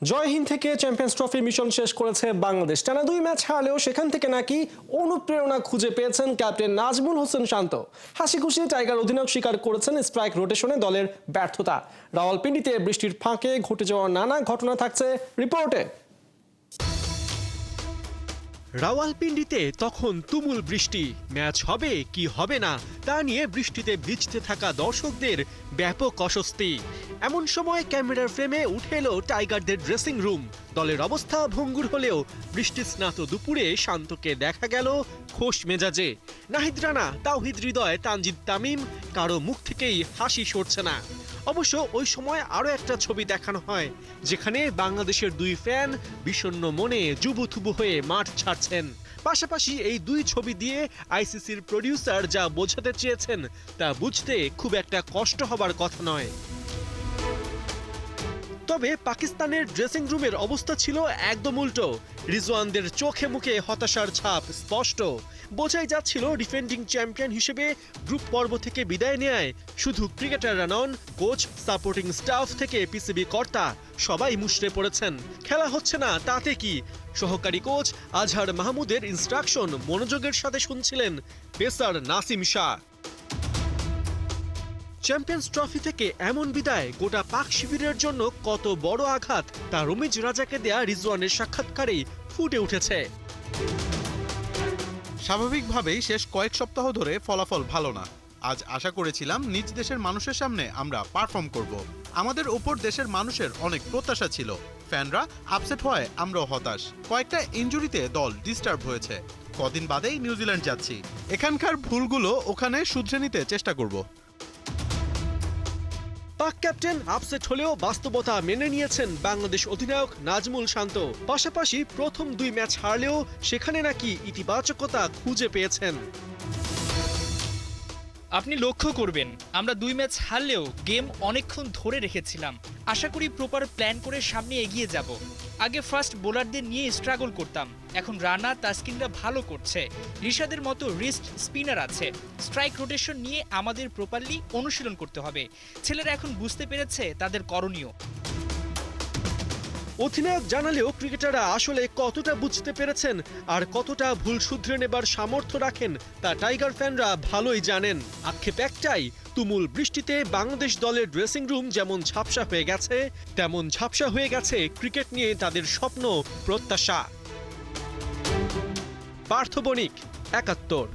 জয়হীন থেকে champions trophy mission শেষ করেছে বাংলাদেশ। টানা 2 ম্যাচ হারলেও সেখান থেকে নাকি অনুপ্রেরণা খুঁজে পেয়েছেন ক্যাপ্টেন নাজমুল হোসেন শান্ত। হাসি খুশি টাইগার অধিনায়ক স্বীকার করেছেন স্ট্রাইক রোটেশনে দলের ব্যর্থতা। রাওয়ালপিন্ডিতে বৃষ্টির ফাঁকে ঘটে যাওয়া নানা ঘটনা থাকছে রিপোর্টে। রাওয়ালপিন্ডিতে তখন তুমুল বৃষ্টি। ম্যাচ হবে কি হবে না তা নিয়ে বৃষ্টিতে ভিজতে থাকা দর্শকদের ব্যাপক অস্বস্তি। এমন সময় ক্যামেরার ফ্রেমে উঠে এলো টাইগারদের ড্রেসিং রুম। দলের অবস্থা ভঙ্গুর হলেও বৃষ্টি স্নাত দুপুরে শান্তকে দেখা গেল খোশ মেজাজে। নাহিদ রানা, তাওহিদ হৃদয়, তানজিদ তামিম, কারো মুখ থেকেই হাসি সরছে না। অবশ্য ওই সময় আরও একটা ছবি দেখানো হয়, যেখানে বাংলাদেশের 2 ফ্যান বিষণ্ণ মনে জুবুথুবু হয়ে মাঠ ছাড়ছেন। পাশাপাশি এই 2 ছবি দিয়ে আইসিসির প্রডিউসার যা বোঝাতে চেয়েছেন তা বুঝতে খুব একটা কষ্ট হবার কথা নয়। তবে পাকিস্তানের ড্রেসিং রুমের অবস্থা ছিল একদম উল্টো। রিজওয়ানদের চোখে মুখে হতাশার ছাপ স্পষ্ট। বোঝাই যাচ্ছিল ডিফেন্ডিং চ্যাম্পিয়ন হিসেবে গ্রুপ পর্ব থেকে বিদায় নেয় শুধু ক্রিকেটাররা নন, কোচ, সাপোর্টিং স্টাফ থেকে পিসিবি কর্তা সবাই মুষড়ে পড়েছেন। খেলা হচ্ছে না তাতে কি, সহকারী কোচ আজহার মাহমুদের ইনস্ট্রাকশন মনোযোগের সাথে শুনছিলেন pacer Nasim Shah. Champions trophy থেকে এমন বিদায় গোটা পাক শিবিরের জন্য কত বড় আঘাত তা রমিজ রাজাকে দেয়া রিজওয়ানের সাক্ষাৎকারেই ফুটে উঠেছে। স্বাভাবিকভাবেই শেষ কয়েক সপ্তাহ ধরে ফলাফল ভালো না। আজ আশা করেছিলাম নিজ দেশের মানুষের সামনে আমরা পারফর্ম করব। আমাদের ওপর দেশের মানুষের অনেক প্রত্যাশা ছিল। ফ্যানরা আপসেট হয়, আমরাও হতাশ। কয়েকটা ইনজুরিতে দল ডিস্টার্ব হয়েছে। কদিন বাদেই নিউজিল্যান্ড যাচ্ছি। এখানকার ভুলগুলো ওখানে শুধরে নিতে চেষ্টা করব। পাক ক্যাপ্টেন আপসেট হলেও বাস্তবতা মেনে নিয়েছেন বাংলাদেশ অধিনায়ক নাজমুল শান্ত। পাশাপাশি প্রথম 2 ম্যাচ হারলেও সেখানে নাকি ইতিবাচকতা খুঁজে পেয়েছেন। আপনি লক্ষ্য করবেন, আমরা 2 ম্যাচ হারলেও গেম অনেকক্ষণ ধরে রেখেছিলাম। আশা করি প্রপার প্ল্যান করে সামনে এগিয়ে যাব। আগে ফাস্ট বোলারদের নিয়ে স্ট্রাগল করতাম, এখন রানা, তাসকিনরা ভালো করছে। রিশাদের মতো রিস্ট স্পিনার আছে। স্ট্রাইক রোটেশন নিয়ে আমাদের প্রপারলি অনুশীলন করতে হবে। ছেলেরা এখন বুঝতে পেরেছে তাদের করণীয়। অধিনায়ক জানালেও ক্রিকেটাররা আসলে কতটা বুঝতে পেরেছেন আর কতটা ভুল শুধরে নেবার সামর্থ্য রাখেন তা টাইগার ফ্যানরা ভালোই জানেন। আক্ষেপ একটাই, তুমুল বৃষ্টিতে বাংলাদেশ দলের ড্রেসিং রুম যেমন ঝাপসা হয়ে গেছে, তেমন ঝাপসা হয়ে গেছে ক্রিকেট নিয়ে তাদের স্বপ্ন, প্রত্যাশা। পার্থ বণিক, ৭১।